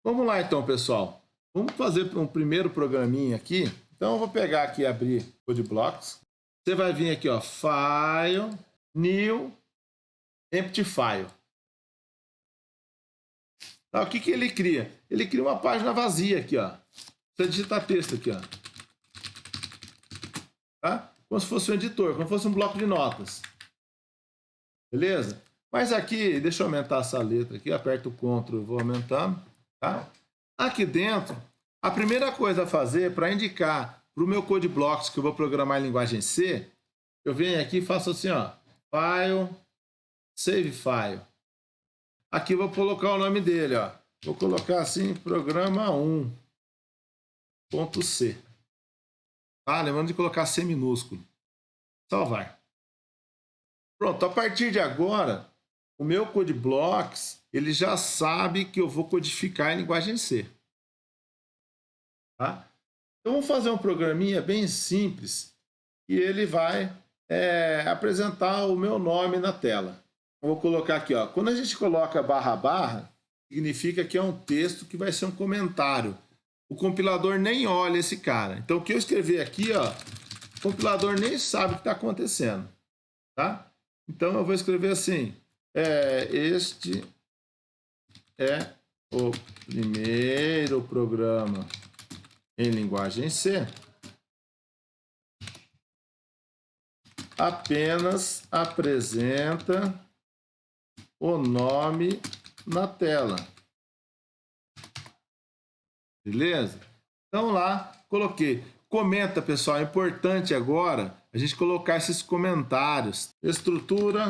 Vamos lá então, pessoal. Vamos fazer um primeiro programinha aqui. Então eu vou pegar aqui e abrir CodeBlocks. Você vai vir aqui, ó, File, New, Empty File. Tá, o que que ele cria? Ele cria uma página vazia aqui, ó. Você digitar texto aqui, ó. Tá? Como se fosse um editor, como se fosse um bloco de notas. Beleza? Mas aqui, deixa eu aumentar essa letra aqui, aperto o Ctrl e vou aumentando, tá? Aqui dentro, a primeira coisa a fazer para indicar para o meu CodeBlocks que eu vou programar em linguagem C, eu venho aqui e faço assim, ó, File, Save File. Aqui eu vou colocar o nome dele, ó. Vou colocar assim, programa 1.c. Tá? Lembrando de colocar C minúsculo. Salvar. Pronto, a partir de agora, o meu CodeBlocks, ele já sabe que eu vou codificar em linguagem C. Tá? Então, vamos fazer um programinha bem simples e ele vai apresentar o meu nome na tela. Eu vou colocar aqui, ó. Quando a gente coloca barra barra, significa que é um texto que vai ser um comentário. O compilador nem olha esse cara. Então, o que eu escrever aqui, ó, o compilador nem sabe o que está acontecendo. Tá? Então, eu vou escrever assim, este é o primeiro programa em linguagem C, apenas apresenta o nome na tela. Beleza? Então lá, coloquei. Comenta, pessoal, é importante agora a gente colocar esses comentários. Estrutura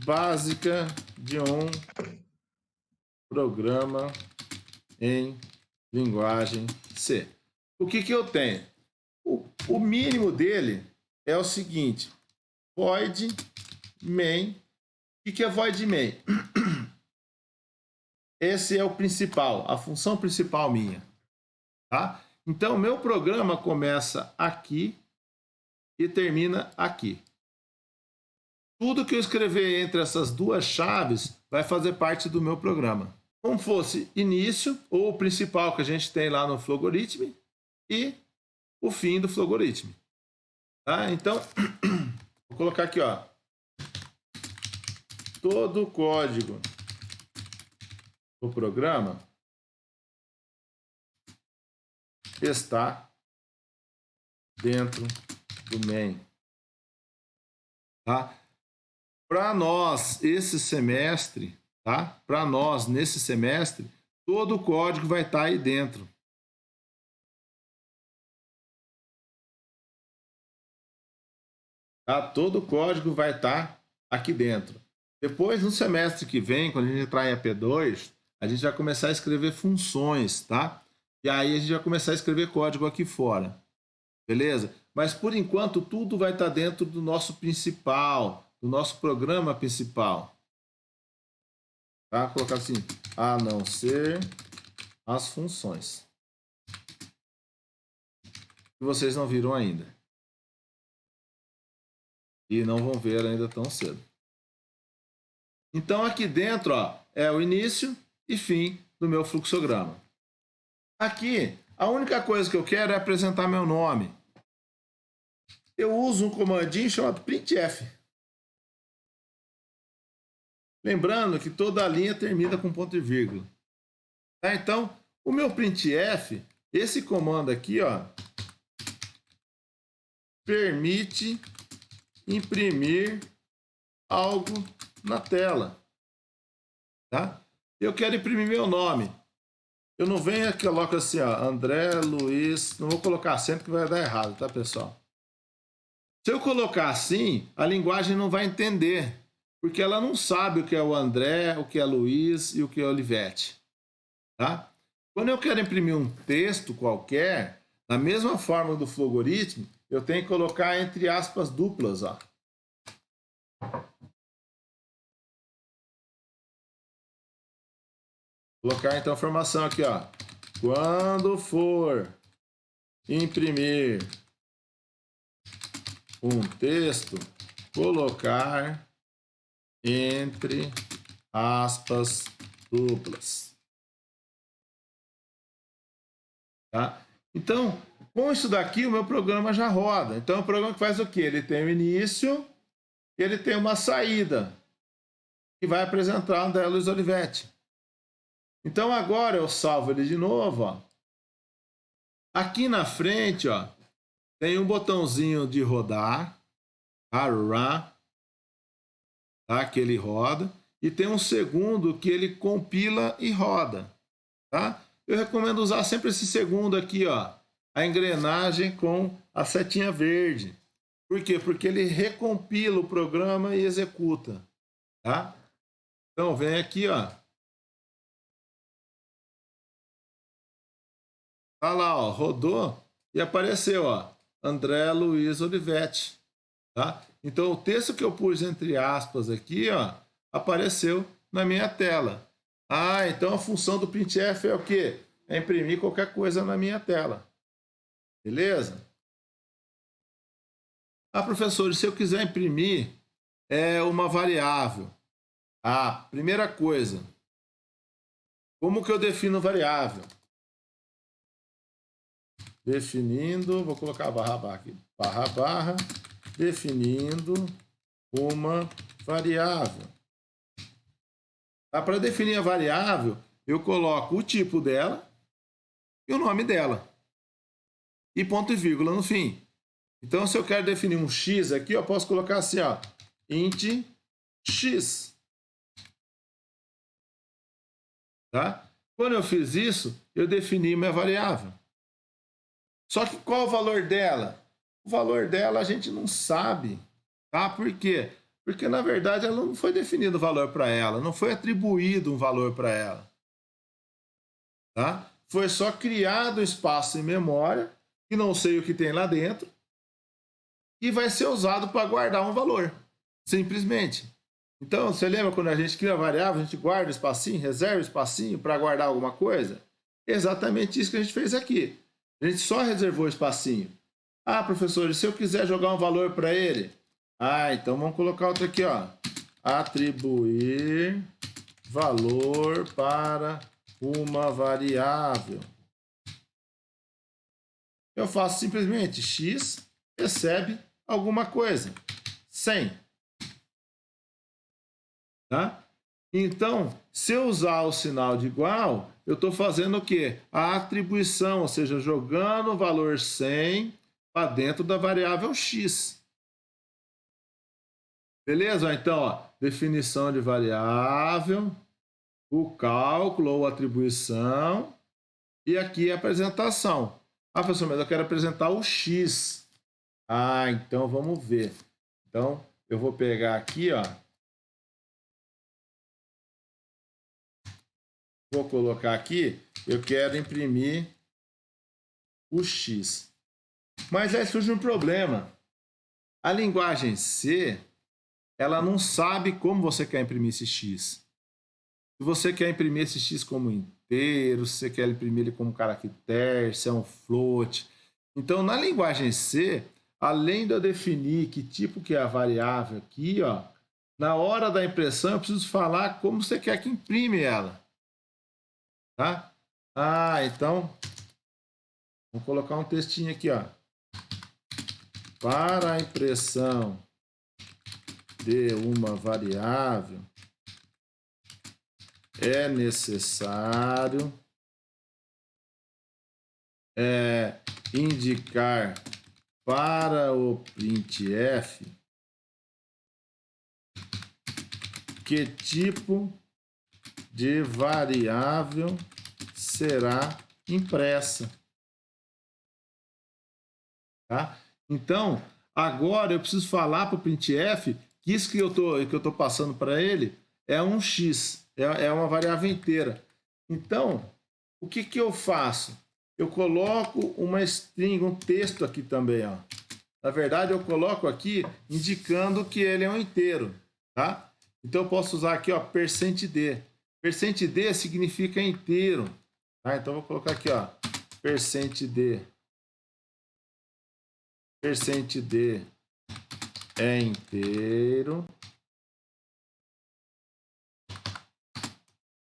básica de um programa em linguagem C. O que que eu tenho? O mínimo dele é o seguinte, void main. O que é void main? Esse é o principal, a função principal minha. Tá? Então, o meu programa começa aqui e termina aqui. Tudo que eu escrever entre essas duas chaves vai fazer parte do meu programa. Como fosse início, ou o principal que a gente tem lá no Flogorithm, e o fim do Flogorithm. Tá? Então, vou colocar aqui, ó. Todo o código do programa está dentro do main. Tá? Para nós, esse semestre, tá? Para nós, nesse semestre, todo o código vai estar aí dentro. Tá? Todo o código vai estar aqui dentro. Depois, no semestre que vem, quando a gente entrar em AP2, a gente vai começar a escrever funções, tá? E aí a gente vai começar a escrever código aqui fora. Beleza? Mas, por enquanto, tudo vai estar dentro do nosso principal, do nosso programa principal. Tá? Vou colocar assim, a não ser as funções. Que vocês não viram ainda. E não vão ver ainda tão cedo. Então, aqui dentro, ó, é o início e fim do meu fluxograma. Aqui, a única coisa que eu quero é apresentar meu nome. Eu uso um comandinho chamado printf. Lembrando que toda a linha termina com ponto e vírgula. Tá? Então, o meu printf, esse comando aqui, ó, permite imprimir algo na tela. Tá? Eu quero imprimir meu nome. Eu não venho aqui e coloco assim, ó, André Luiz. Não vou colocar acento que vai dar errado, tá, pessoal? Se eu colocar assim, a linguagem não vai entender, porque ela não sabe o que é o André, o que é Luiz e o que é Olivete. Tá? Quando eu quero imprimir um texto qualquer, da mesma forma do Flogorithm, eu tenho que colocar entre aspas duplas, ó. Colocar então a informação aqui, ó. Quando for imprimir um texto, colocar entre aspas duplas. tá? Então, com isso daqui, o meu programa já roda. Então, é um programa que faz o quê? Ele tem o início, ele tem uma saída, que vai apresentar o André Luiz Olivetti. Então, agora eu salvo ele de novo, ó. Aqui na frente, ó, tem um botãozinho de rodar, run, tá? Que ele roda, e tem um segundo que ele compila e roda, tá? Eu recomendo usar sempre esse segundo aqui, ó, a engrenagem com a setinha verde. Por quê? Porque ele recompila o programa e executa, tá? Então vem aqui, ó. Tá lá, ó, rodou e apareceu, ó, André Luiz Olivetti, tá? Então o texto que eu pus entre aspas aqui, ó, apareceu na minha tela. Ah, então a função do printf é o quê? É imprimir qualquer coisa na minha tela. Beleza? Ah, professor, se eu quiser imprimir uma variável. Ah, primeira coisa, como que eu defino variável? Definindo, vou colocar barra barra aqui, barra barra, definindo uma variável. Tá? Para definir a variável, eu coloco o tipo dela e o nome dela. E ponto e vírgula no fim. Então, se eu quero definir um x aqui, eu posso colocar assim, ó, int x. Tá? Quando eu fiz isso, eu defini minha variável. Só que qual o valor dela? O valor dela a gente não sabe. Tá? Por quê? Porque, na verdade, ela não foi definido o valor para ela, não foi atribuído um valor para ela. Tá? Foi só criado um espaço em memória, que não sei o que tem lá dentro, e vai ser usado para guardar um valor, simplesmente. Então, você lembra quando a gente cria uma variável, a gente guarda um espacinho, reserva um espacinho para guardar alguma coisa? Exatamente isso que a gente fez aqui. A gente só reservou o espacinho. Ah, professor, e se eu quiser jogar um valor para ele? Ah, então vamos colocar outro aqui, ó. Atribuir valor para uma variável. Eu faço simplesmente x recebe alguma coisa, 100. Tá? Então, se eu usar o sinal de igual, eu estou fazendo o quê? A atribuição, ou seja, jogando o valor 100 para dentro da variável x. Beleza? Então, ó, definição de variável, o cálculo ou atribuição, e aqui a apresentação. Ah, professor, mas eu quero apresentar o x. Ah, então vamos ver. Então, eu vou pegar aqui, ó. Vou colocar aqui, eu quero imprimir o x. Mas aí surge um problema. A linguagem C, ela não sabe como você quer imprimir esse x. Se você quer imprimir esse x como inteiro, se você quer imprimir ele como caractere, se é um float. Então, na linguagem C, além de eu definir que tipo que é a variável aqui, ó, na hora da impressão eu preciso falar como você quer que imprime ela. Tá? Ah, então, vou colocar um textinho aqui, ó. Para a impressão de uma variável, é necessário indicar para o printf que tipo de variável será impressa. Tá? Então, agora eu preciso falar para o printf que isso que eu tô passando para ele é um x, é uma variável inteira. Então, o que eu faço? Eu coloco uma string, um texto aqui também, ó. Na verdade, eu coloco aqui indicando que ele é um inteiro, tá? Então, eu posso usar aqui, ó, %d. %d significa inteiro, tá? Então, eu vou colocar aqui, ó, %d. %d é inteiro.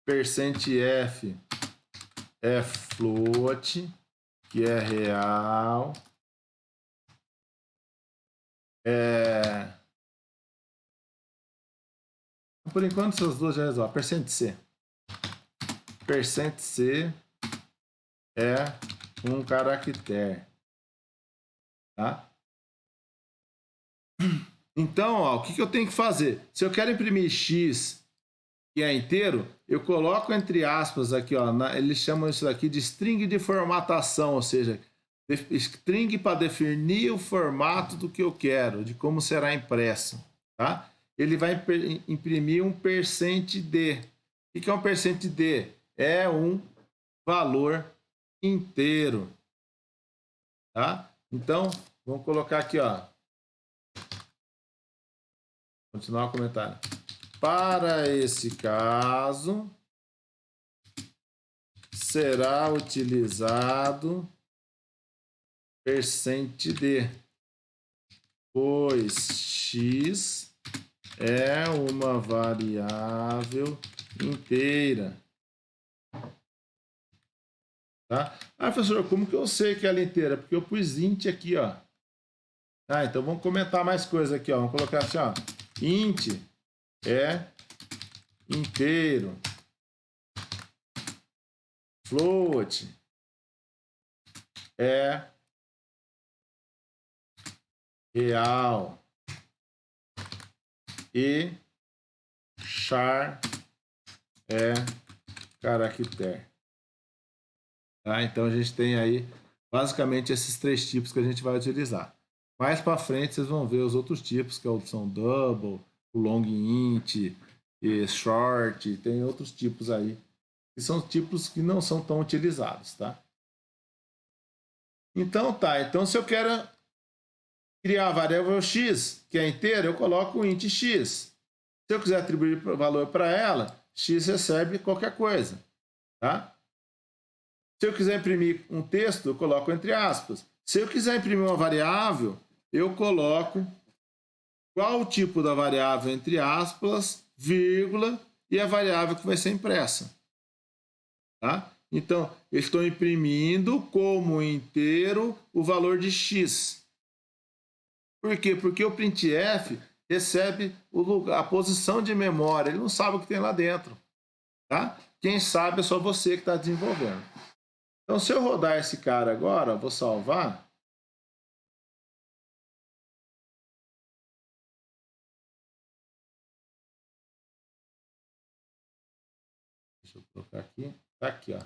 %f é float. que é real, por enquanto essas duas já resolvem. %C. %C é um caractere, tá? Então, ó, o que eu tenho que fazer? Se eu quero imprimir x, que é inteiro, eu coloco entre aspas aqui, ó, eles chamam isso daqui de string de formatação, ou seja, string para definir o formato do que eu quero, de como será impresso, tá? Ele vai imprimir um %d. O que é um %d? É um valor inteiro, tá? Então, vamos colocar aqui, ó. Continuar o comentário. Para esse caso, será utilizado %d, pois x é uma variável inteira. Tá? Ah, professor, como que eu sei que ela é inteira? Porque eu pus int aqui, ó. Ah, então vamos comentar mais coisa aqui, ó. Vamos colocar assim, ó. Int é inteiro. Float é real. E char é caractere. Tá? Então a gente tem aí basicamente esses três tipos que a gente vai utilizar. Mais para frente vocês vão ver os outros tipos, que é a opção double, o long int, e short, tem outros tipos aí, que são tipos que não são tão utilizados, tá? Então tá, então se eu quero criar a variável x, que é inteira, eu coloco o int x. Se eu quiser atribuir valor para ela, x recebe qualquer coisa, tá? Se eu quiser imprimir um texto, eu coloco entre aspas. Se eu quiser imprimir uma variável, eu coloco qual o tipo da variável entre aspas, vírgula, e a variável que vai ser impressa. Tá? Então, eu estou imprimindo como inteiro o valor de x. Por quê? Porque o printf recebe a posição de memória, ele não sabe o que tem lá dentro. Tá? Quem sabe é só você que está desenvolvendo. Então, se eu rodar esse cara agora, vou salvar. Deixa eu colocar aqui. Tá aqui, ó.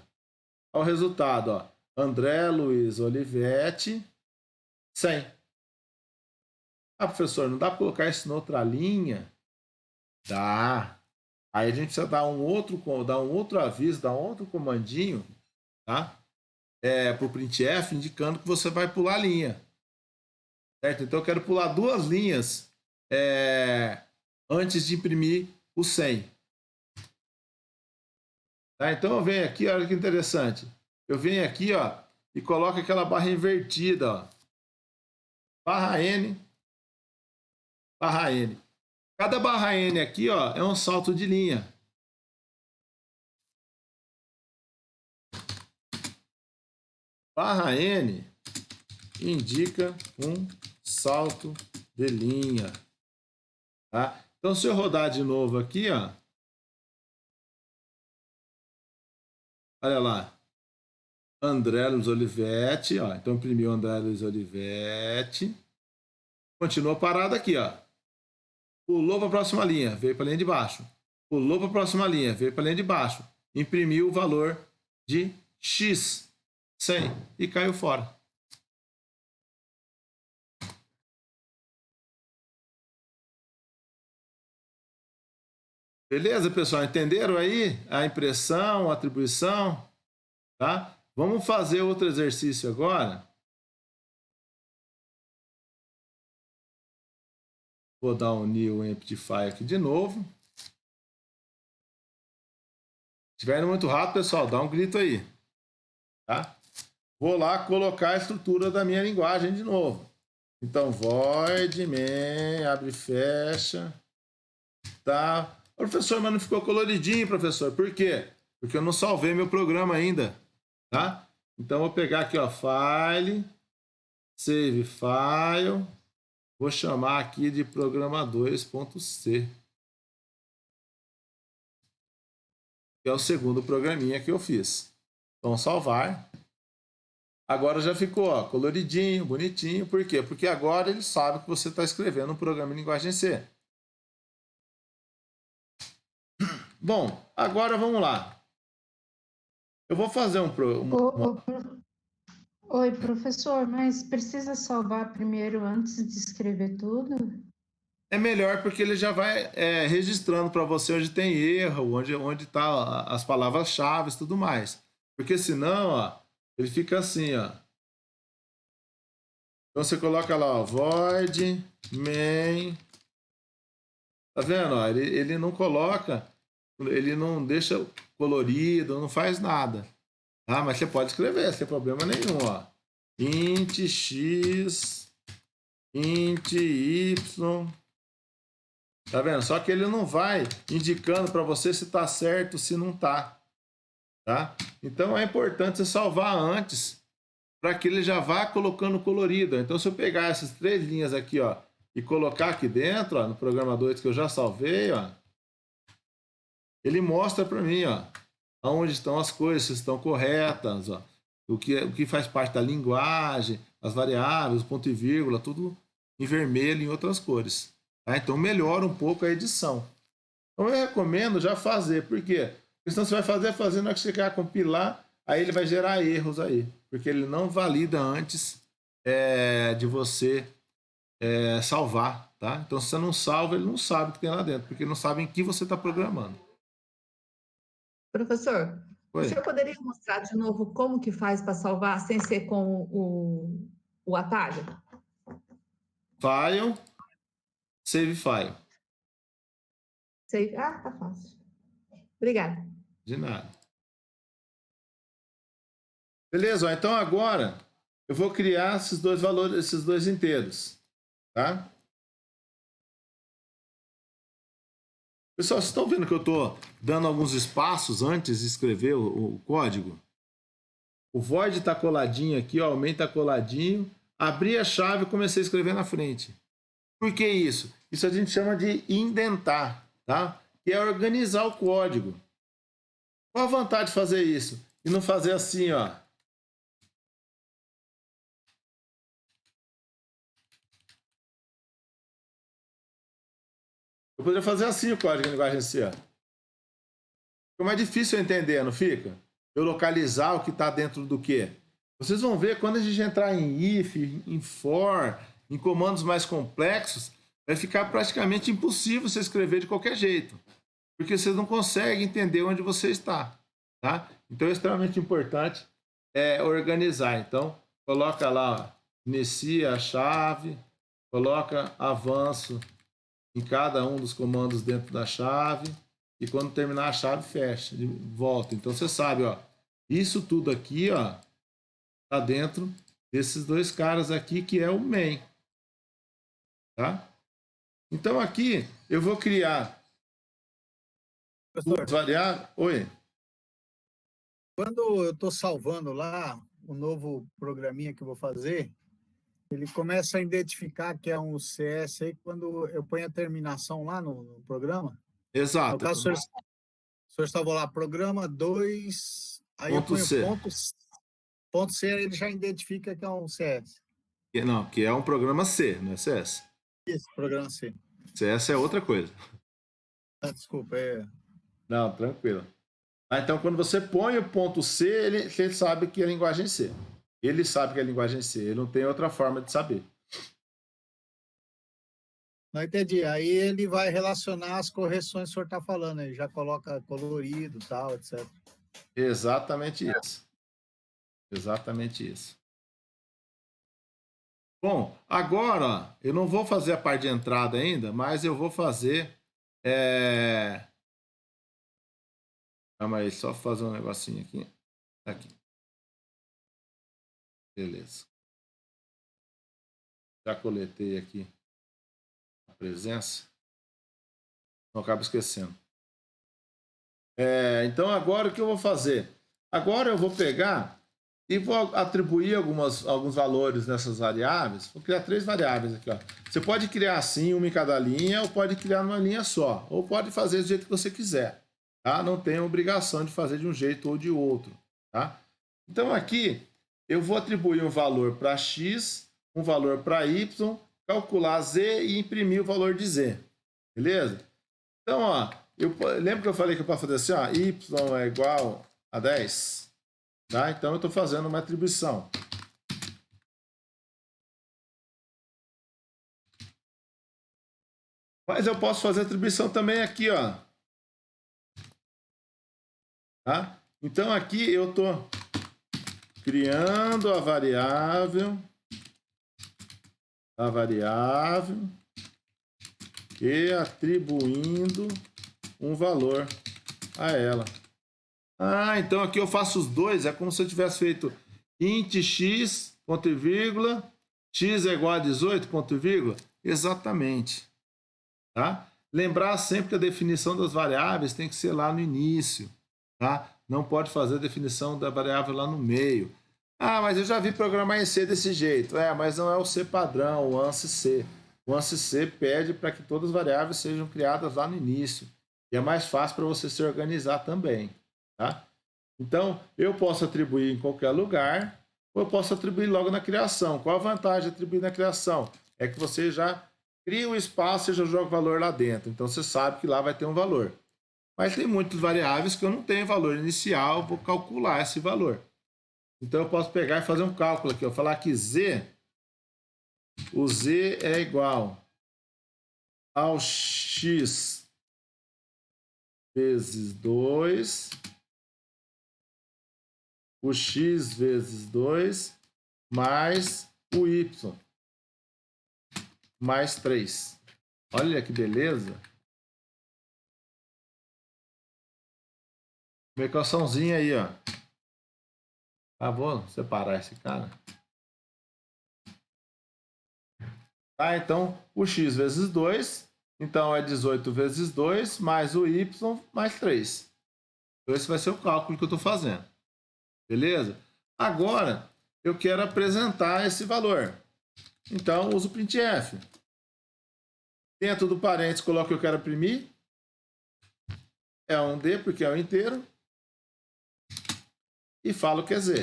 Olha o resultado, ó. André Luiz Olivetti, 100. Ah, professor, não dá para colocar isso em outra linha? Dá. Aí a gente precisa dar um outro aviso, dar um outro comandinho, tá? Para o printf, indicando que você vai pular a linha. Certo? Então eu quero pular duas linhas antes de imprimir o 100. Tá? Então eu venho aqui, olha que interessante. Eu venho aqui, ó, e coloco aquela barra invertida, ó. Barra N, barra N. Cada barra N aqui, ó, é um salto de linha. Barra N indica um salto de linha. Tá? Então, se eu rodar de novo aqui, ó, olha lá, André Luiz Olivetti, ó, então imprimiu André Luiz Olivetti, continuou parado aqui, ó, pulou para a próxima linha, veio para a linha de baixo, pulou para a próxima linha, veio para a linha de baixo, imprimiu o valor de X, 100, e caiu fora. Beleza, pessoal? Entenderam aí a impressão, a atribuição? Tá? Vamos fazer outro exercício agora. Vou dar um new empty-file aqui de novo. Se estiver indo muito rápido, pessoal, dá um grito aí. Tá? Vou lá colocar a estrutura da minha linguagem de novo. Então, void main, abre e fecha. Tá? Professor, mas não ficou coloridinho, professor. Por quê? Porque eu não salvei meu programa ainda. Tá? Então, eu vou pegar aqui, ó, File, Save File, vou chamar aqui de programa2.c, que é o segundo programinha que eu fiz. Então, salvar. Agora já ficou, ó, coloridinho, bonitinho. Por quê? Porque agora ele sabe que você está escrevendo um programa em linguagem C. Bom, agora vamos lá. Eu vou fazer Oi, professor, mas precisa salvar primeiro antes de escrever tudo? É melhor porque ele já vai registrando para você onde tem erro, onde tá as palavras-chave e tudo mais. Porque senão, ó, ele fica assim, ó. Então você coloca lá, ó, void main. Tá vendo? Ó, ele não coloca, ele não deixa colorido, não faz nada. Tá? Mas você pode escrever, sem problema nenhum, ó. Int x, int y. Tá vendo? Só que ele não vai indicando para você se tá certo, se não tá. Tá? Então é importante você salvar antes, para que ele já vá colocando colorido. Então, se eu pegar essas 3 linhas aqui, ó, e colocar aqui dentro, ó, no programa 2 que eu já salvei, ó, ele mostra para mim, ó, aonde estão as coisas, se estão corretas, ó, o que faz parte da linguagem, as variáveis, ponto e vírgula, tudo em vermelho e em outras cores. Tá? Então, melhora um pouco a edição. Então, eu recomendo já fazer, por quê? Porque senão você vai fazer, na hora que você quer compilar, aí ele vai gerar erros aí, porque ele não valida antes de você salvar, tá? Então, se você não salva, ele não sabe o que tem lá dentro, porque ele não sabe em que você está programando. Professor, o Oi. senhor poderia mostrar de novo como que faz para salvar sem ser com o atalho? File, save file. Sei. Ah, tá fácil. Obrigada. De nada. Beleza, ó, então agora eu vou criar esses dois valores, esses dois inteiros, tá? Pessoal, vocês estão vendo que eu estou dando alguns espaços antes de escrever o código? O void está coladinho aqui, ó, o main está coladinho. Abri a chave e comecei a escrever na frente. Por que isso? Isso a gente chama de indentar, tá? Que é organizar o código. Qual a vantagem de fazer isso? E não fazer assim, ó. Eu poderia fazer assim o código em linguagem C. Fica mais difícil eu entender, não fica? Eu localizar o que está dentro do quê? Vocês vão ver quando a gente entrar em if, em for, em comandos mais complexos, vai ficar praticamente impossível você escrever de qualquer jeito, porque você não consegue entender onde você está, tá? Então é extremamente importante organizar. Então coloca lá, ó, inicia a chave, coloca avanço em cada um dos comandos dentro da chave e quando terminar a chave fecha, de volta. Então você sabe, ó, isso tudo aqui, ó, tá dentro desses dois caras aqui que é o main, tá? Então aqui eu vou criar duas variáveis. Oi. Quando eu estou salvando lá o novo programinha que eu vou fazer, ele começa a identificar que é um CS aí quando eu ponho a terminação lá no programa. Exato. No caso, o senhor estava lá, programa 2, aí eu ponho C. ponto C, ele já identifica que é um CS. Não, que é um programa C, não é CS. Isso, programa C. CS é outra coisa. Ah, desculpa, Não, tranquilo. Então, quando você põe o ponto C, ele sabe que é linguagem C. Ele sabe que é linguagem C, ele não tem outra forma de saber. Não entendi. Aí ele vai relacionar as correções que o senhor está falando, aí já coloca colorido, tal, etc. Exatamente isso. Exatamente isso. Bom, agora eu não vou fazer a parte de entrada ainda, mas eu vou fazer. Calma aí, só fazer um negocinho aqui. Aqui. Beleza. Já coletei aqui a presença. Não acabo esquecendo. Então agora o que eu vou fazer? Agora eu vou pegar e vou atribuir alguns valores nessas variáveis. Vou criar 3 variáveis aqui, ó. Você pode criar assim, uma em cada linha, ou pode criar numa linha só, ou pode fazer do jeito que você quiser, tá? Não tem obrigação de fazer de um jeito ou de outro, tá? Então aqui eu vou atribuir um valor para x, um valor para y, calcular z e imprimir o valor de z, beleza? Então, ó, lembra que eu falei que eu posso fazer assim, ó, y é igual a 10? Tá? Então, eu estou fazendo uma atribuição. Mas eu posso fazer atribuição também aqui, ó. Tá? Então, aqui eu estou criando a variável e atribuindo um valor a ela. Ah, então aqui eu faço os dois, é como se eu tivesse feito int x, ponto e vírgula, x é igual a 18, ponto e vírgula. Exatamente. Tá? Lembrar sempre que a definição das variáveis tem que ser lá no início. Tá? Não pode fazer a definição da variável lá no meio. Ah, mas eu já vi programar em C desse jeito. Mas não é o C padrão, o ANSI C. O ANSI C pede para que todas as variáveis sejam criadas lá no início. E é mais fácil para você se organizar também. Tá? Então, eu posso atribuir em qualquer lugar, ou eu posso atribuir logo na criação. Qual a vantagem de atribuir na criação? É que você já cria o espaço e já joga o valor lá dentro. Então, você sabe que lá vai ter um valor. Mas tem muitas variáveis que eu não tenho valor inicial, vou calcular esse valor. Então, eu posso pegar e fazer um cálculo aqui. Eu falar que o z é igual ao x vezes 2, o x vezes 2, mais o y, mais 3. Olha que beleza. Uma equaçãozinha aí, ó. Ah, vou separar esse cara. Tá, então, o x vezes 2, então é 18 vezes 2, mais o y, mais 3. Então, esse vai ser o cálculo que eu estou fazendo. Beleza? Agora, eu quero apresentar esse valor. Então, uso o printf. Dentro do parênteses, coloco que eu quero imprimir. É um D, porque é o inteiro. E falo que é Z.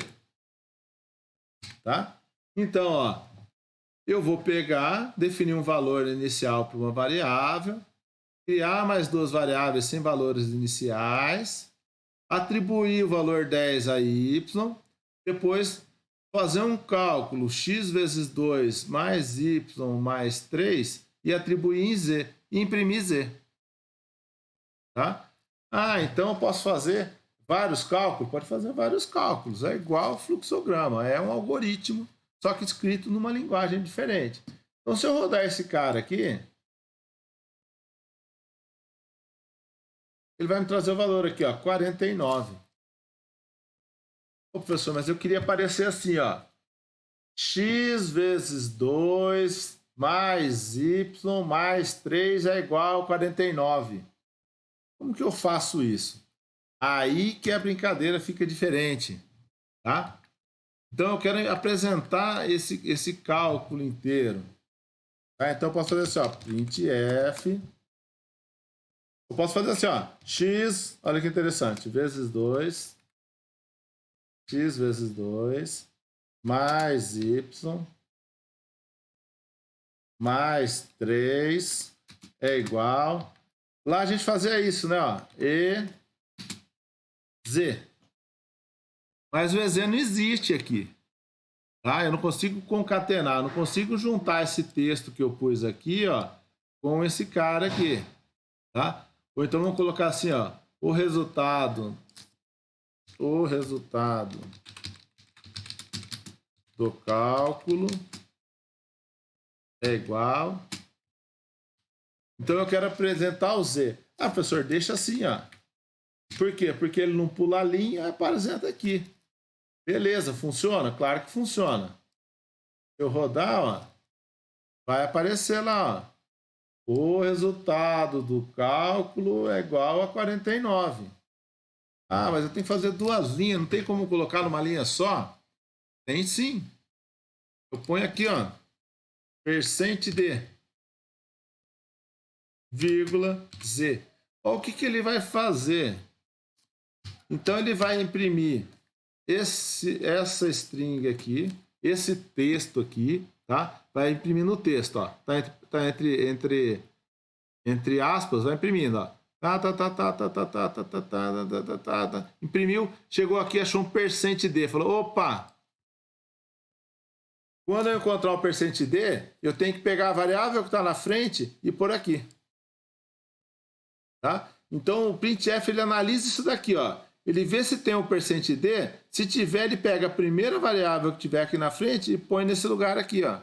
Tá? Então, ó, eu vou pegar, definir um valor inicial para uma variável, criar mais 2 variáveis sem valores iniciais, atribuir o valor 10 a y, depois fazer um cálculo x vezes 2 mais y mais 3 e atribuir em z, e imprimir z. Tá? Ah, então eu posso fazer vários cálculos? Pode fazer vários cálculos, é igual ao fluxograma, é um algoritmo, só que escrito numa linguagem diferente. Então, se eu rodar esse cara aqui, ele vai me trazer o valor aqui, ó, 49. Ô, professor, mas eu queria aparecer assim, ó, x vezes 2 mais y mais 3 é igual a 49. Como que eu faço isso? Aí que a brincadeira fica diferente, tá? Então, eu quero apresentar esse cálculo inteiro. Tá? Então, eu posso fazer assim, ó, printf. Eu posso fazer assim, ó, x, olha que interessante, vezes 2, x vezes 2, mais y, mais 3, é igual. Lá a gente fazia isso, né? Ó, e z. Mas o EZ não existe aqui. Tá? Eu não consigo concatenar, não consigo juntar esse texto que eu pus aqui, ó, com esse cara aqui. Tá? Ou então vamos colocar assim, ó, o resultado do cálculo é igual. Então eu quero apresentar o Z. Ah, professor, deixa assim, ó. Por quê? Porque ele não pula a linha, apresenta aqui. Beleza, funciona? Claro que funciona. Se eu rodar, ó, vai aparecer lá, ó. O resultado do cálculo é igual a 49. Ah, mas eu tenho que fazer 2 linhas, não tem como colocar numa linha só? Tem sim. Eu ponho aqui, ó, %d, vírgula, z. Olha o que ele vai fazer. Então, ele vai imprimir essa string aqui, esse texto aqui, tá? Vai imprimir no texto, ó. Tá entre aspas, vai imprimindo, ó. Imprimiu, chegou aqui, achou um %d. Falou, opa! Quando eu encontrar o %d, eu tenho que pegar a variável que está na frente e pôr aqui. Tá? Então, o printf ele analisa isso daqui, ó. Ele vê se tem um %d, se tiver, ele pega a primeira variável que tiver aqui na frente e põe nesse lugar aqui, ó.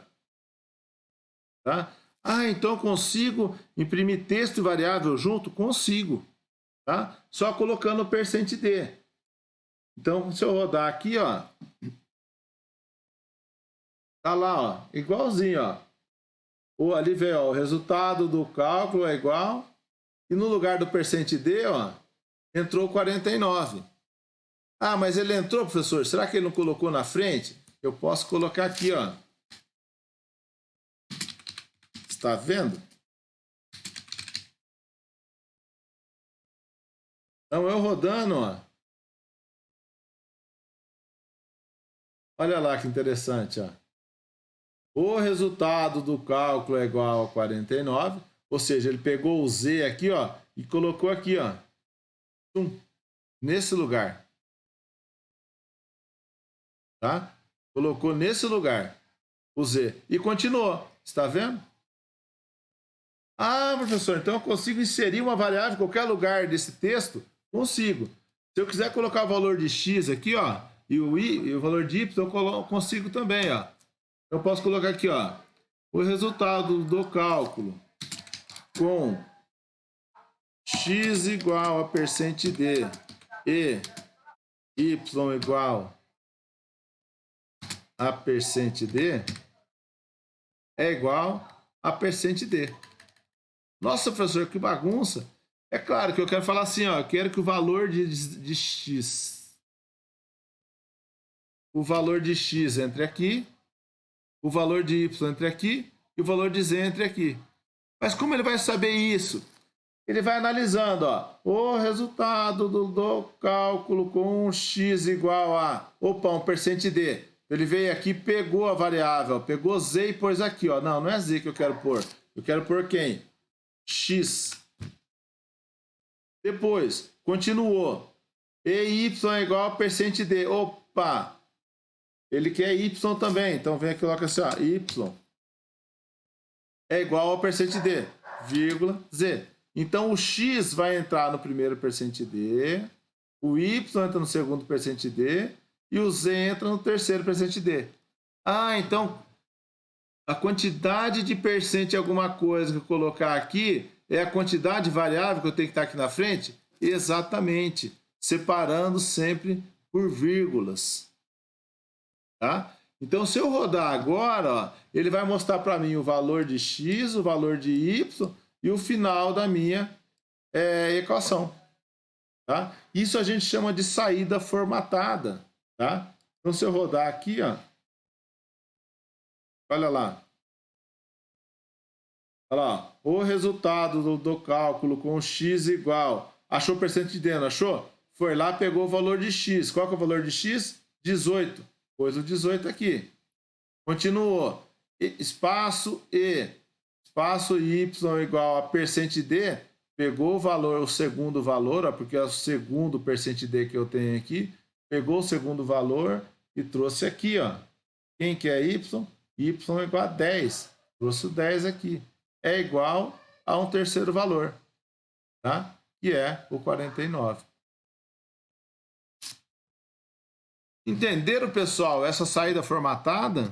Tá? Ah, então eu consigo imprimir texto e variável junto? Consigo. Tá? Só colocando o %d. Então, se eu rodar aqui, ó, tá lá, ó, igualzinho, ó. Ou ali veio, ó, o resultado do cálculo é igual. E no lugar do %d, ó, entrou 49. Ah, mas ele entrou, professor? Será que ele não colocou na frente? Eu posso colocar aqui, ó. Está vendo? Então, eu rodando, ó. Olha lá que interessante, ó. O resultado do cálculo é igual a 49, ou seja, ele pegou o z aqui, ó, e colocou aqui, ó, nesse lugar. Tá? Colocou nesse lugar o z e continuou. Está vendo? Ah, professor, então eu consigo inserir uma variável em qualquer lugar desse texto? Consigo. Se eu quiser colocar o valor de x aqui, ó, e o valor de y, eu consigo também, ó. Eu posso colocar aqui, ó, o resultado do cálculo com x igual a %d e y igual a %d é igual a %d. Nossa, professor, que bagunça. É claro que eu quero falar assim, ó, eu quero que o valor de x entre aqui, o valor de y entre aqui e o valor de z entre aqui. Mas como ele vai saber isso? Ele vai analisando, ó, o resultado do cálculo com x igual a, opa, um %d. Ele veio aqui, pegou a variável, pegou z e pôs aqui, ó. Não é z que eu quero pôr. Eu quero pôr quem? X. Depois, continuou. E y é igual a %d. Opa! Ele quer y também. Então, vem aqui e coloca assim, ó, y é igual ao %d, vírgula, z. Então, o x vai entrar no primeiro %d, o y entra no segundo %d e o z entra no terceiro %d. Ah, então, a quantidade de % de alguma coisa que eu colocar aqui é a quantidade variável que eu tenho que estar aqui na frente? Exatamente. Separando sempre por vírgulas. Tá? Então, se eu rodar agora, ó, ele vai mostrar para mim o valor de x, o valor de y e o final da minha equação. Tá? Isso a gente chama de saída formatada. Tá? Então, se eu rodar aqui, ó, olha lá. Olha lá, o resultado do cálculo com x igual. Achou o %d, não achou? Foi lá, pegou o valor de x. Qual que é o valor de x? 18. Pôs o 18 aqui. Continuou. Espaço e espaço y igual a %d. Pegou o valor, o segundo valor, ó, porque é o segundo %d que eu tenho aqui. Pegou o segundo valor e trouxe aqui, ó. Quem que é y? Y igual a 10. Trouxe o 10 aqui. É igual a um terceiro valor, tá? Que é o 49. Entenderam, pessoal, essa saída formatada?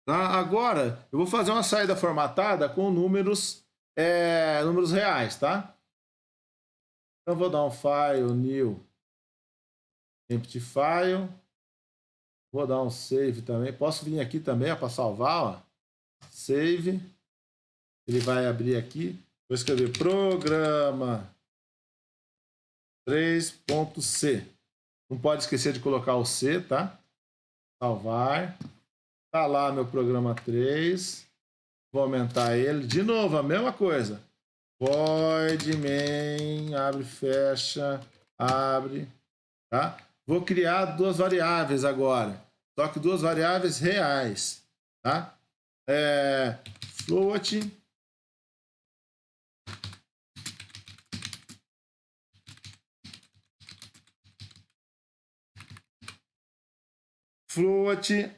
Tá? Agora, eu vou fazer uma saída formatada com números reais, tá? Então, vou dar um file, new, empty file. Vou dar um save também. Posso vir aqui também para salvar, ó. Save. Ele vai abrir aqui. Vou escrever programa 3.c. Não pode esquecer de colocar o C, tá? Salvar. Tá lá meu programa 3. Vou aumentar ele. De novo, a mesma coisa. Void main, abre, fecha, abre, tá? Vou criar duas variáveis agora. Só que duas variáveis reais, tá? Float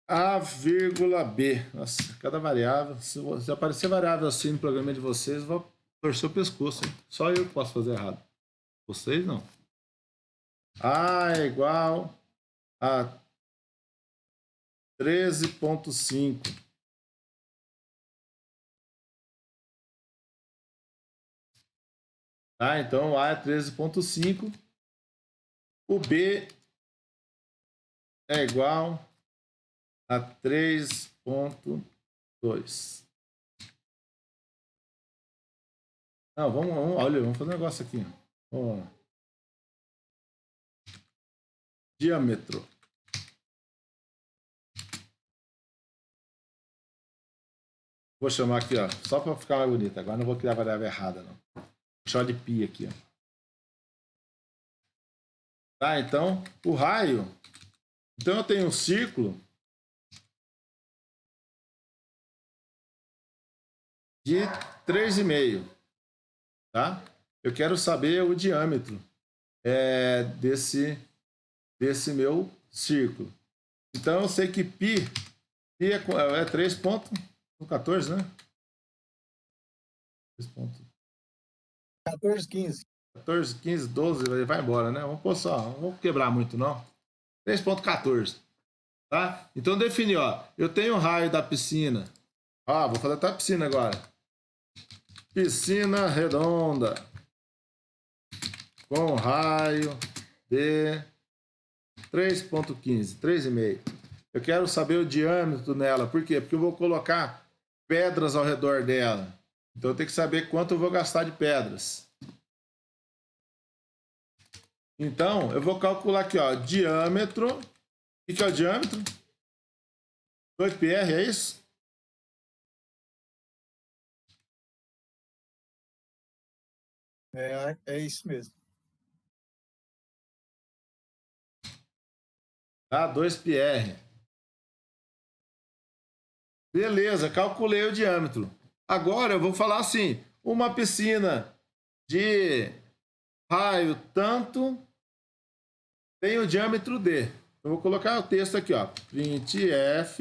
A, vírgula B. Nossa, cada variável. Se aparecer variável assim no programa de vocês, eu vou torcer o pescoço, hein? Só eu que posso fazer errado. Vocês não. A é igual a 13.5. Tá? Então, o A é 13.5. O B é igual a 3.2. Não, olha, vamos fazer um negócio aqui. Ó. Diâmetro. Vou chamar aqui, ó, só para ficar mais bonito. Agora não vou criar variável errada, não. Vou chamar de π aqui, ó. Tá, então, o raio. Então, eu tenho um círculo de 3,5, tá? Eu quero saber o diâmetro desse meu círculo. Então, eu sei que π é 3,14, né? 14, 15. 14, 15, 12, vai embora, né? Vamos pôr só, não vou quebrar muito, não. 3,14. Tá? Então, defini, ó. Eu tenho o raio da piscina. Ah, vou fazer até a piscina agora. Piscina redonda. Com raio de 3,15, 3,5. Eu quero saber o diâmetro nela. Por quê? Porque eu vou colocar pedras ao redor dela. Então, eu tenho que saber quanto eu vou gastar de pedras. Então, eu vou calcular aqui, ó, diâmetro. O que é o diâmetro? 2πr, é isso? É isso mesmo. Tá, 2πr. Beleza, calculei o diâmetro. Agora eu vou falar assim, uma piscina de raio tanto tem o diâmetro D. Eu vou colocar o texto aqui, ó. Printf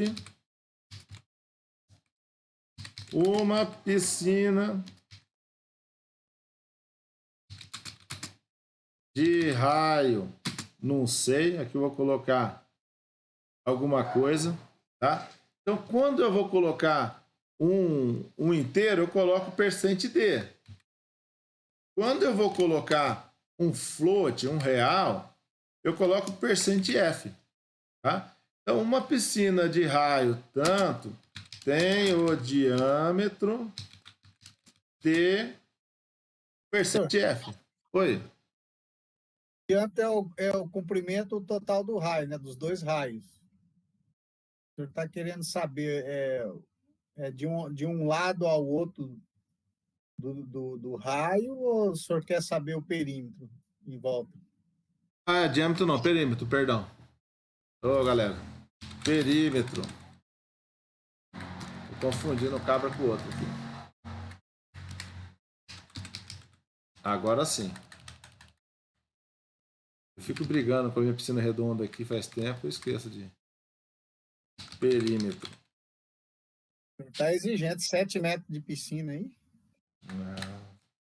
uma piscina de raio, não sei, aqui eu vou colocar alguma coisa, tá? Então, quando eu vou colocar um inteiro, eu coloco %d. Quando eu vou colocar um float, um real, eu coloco %f, tá? Então, uma piscina de raio tanto tem o diâmetro de %f. Oi. Diâmetro é o comprimento total do raio, né? Dos dois raios. O senhor está querendo saber de um lado ao outro do raio, ou o senhor quer saber o perímetro em volta? Ah, diâmetro não, perímetro, perdão. Ô, galera. Perímetro. Tô confundindo o cabra com o outro aqui. Agora sim. Eu fico brigando com a minha piscina redonda aqui faz tempo, eu esqueço de perímetro. Está exigente, 7 metros de piscina aí.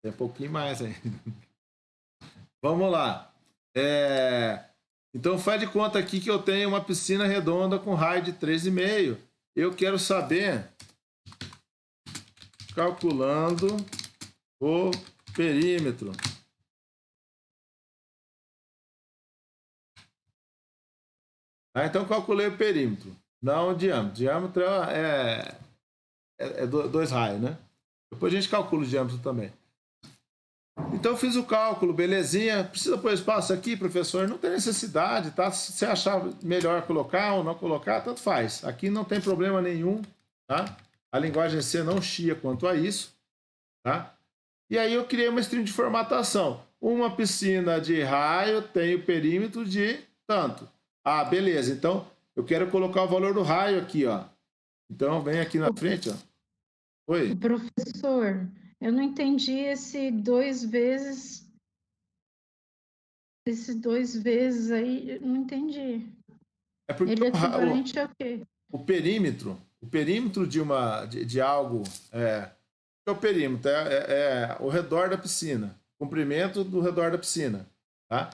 Tem um pouquinho mais aí. Vamos lá. Então faz de conta aqui que eu tenho uma piscina redonda com raio de 3,5. Eu quero saber, calculando o perímetro. Então calculei o perímetro, não o diâmetro. Diâmetro dois raios, né? Depois a gente calcula o diâmetro também. Então eu fiz o cálculo, belezinha. Precisa pôr espaço aqui, professor? Não tem necessidade, tá? Se você achar melhor colocar ou não colocar, tanto faz. Aqui não tem problema nenhum, tá? A linguagem C não chia quanto a isso, tá? E aí eu criei uma string de formatação. Uma piscina de raio tem o perímetro de tanto. Ah, beleza. Então eu quero colocar o valor do raio aqui, ó. Então vem aqui na frente, ó. Oi. Professor, eu não entendi esse 2 vezes. Esse 2 vezes aí, eu não entendi. É porque Ele é equivalente a quê? o perímetro de algo é o perímetro, é o redor da piscina, comprimento do redor da piscina, tá?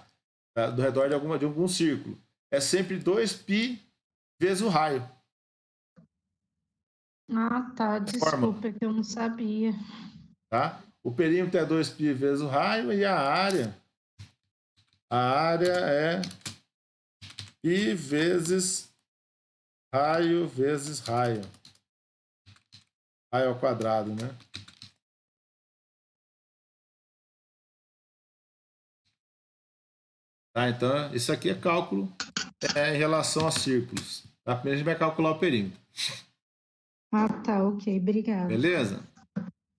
Do redor de algum círculo. É sempre 2π vezes o raio. Ah, tá. Desculpa, que eu não sabia. Tá? O perímetro é 2π vezes o raio e a área é π vezes raio. Raio ao quadrado, né? Tá? Então, isso aqui é cálculo em relação a círculos. Tá? Primeiro a gente vai calcular o perímetro. Ah, tá. Ok, obrigada. Beleza?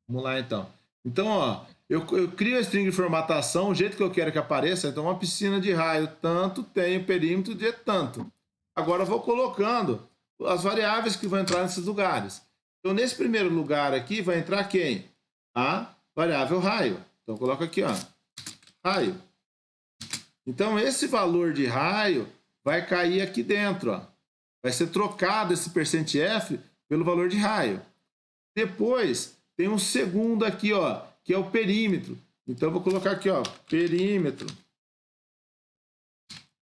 Vamos lá, então. Então, ó, eu crio a string de formatação, o jeito que eu quero que apareça. Então, uma piscina de raio tanto tem o perímetro de tanto. Agora, eu vou colocando as variáveis que vão entrar nesses lugares. Então, nesse primeiro lugar aqui, vai entrar quem? A variável raio. Então, eu coloco aqui, ó, raio. Então, esse valor de raio vai cair aqui dentro, ó. Vai ser trocado esse %f pelo valor de raio. Depois, tem um segundo aqui, ó, que é o perímetro. Então, eu vou colocar aqui, ó, perímetro.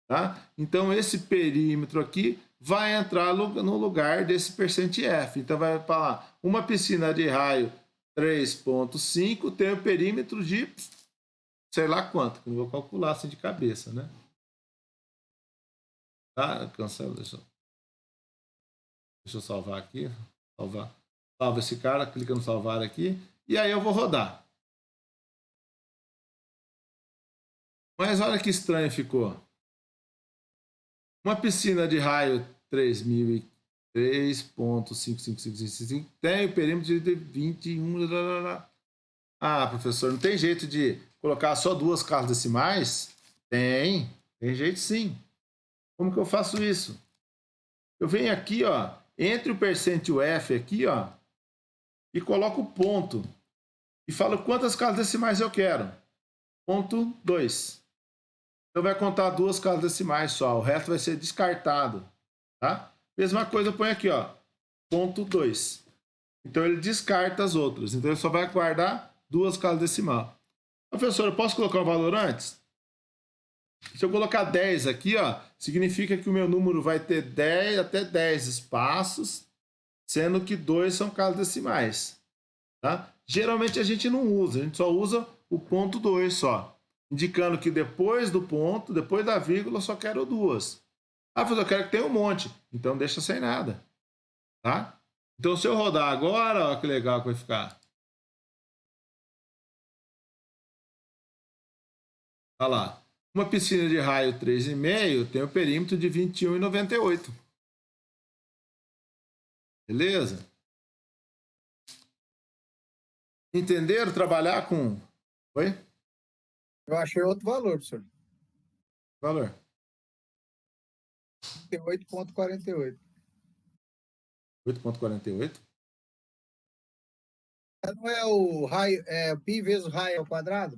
Tá? Então, esse perímetro aqui vai entrar no lugar desse %f. Então, vai falar, uma piscina de raio 3,5 tem o perímetro de sei lá quanto, que eu não vou calcular assim de cabeça, né? Tá? Cancela, deixa eu salvar aqui. Salva esse cara, clica no salvar aqui. E aí eu vou rodar. Mas olha que estranho ficou. Uma piscina de raio 3.55555 tem o perímetro de 21. Ah, professor, não tem jeito de colocar só 2 casas decimais? Tem jeito sim. Como que eu faço isso? Eu venho aqui, ó, entre o %f aqui, ó, e coloco o ponto. E falo quantas casas decimais eu quero. Ponto 2. Então vai contar 2 casas decimais só, o resto vai ser descartado, tá? Mesma coisa eu ponho aqui, ó, ponto 2. Então ele descarta as outras. Então ele só vai guardar 2 casas decimais. Professor, eu posso colocar um valor antes? Se eu colocar 10 aqui, ó, significa que o meu número vai ter 10 até 10 espaços, sendo que 2 são casas decimais. Tá? Geralmente a gente não usa, a gente só usa o ponto 2 só, indicando que depois do ponto, depois da vírgula, eu só quero 2. Ah, mas eu quero que tenha um monte, então deixa sem nada. Tá? Então se eu rodar agora, ó, que legal que vai ficar. Olha lá. Uma piscina de raio 3,5 tem o perímetro de 21,98. Beleza? Entenderam? Trabalhar com... Oi? Eu achei outro valor, senhor. Valor. 8,48. 8,48? Não é o raio, é π vezes o raio ao quadrado?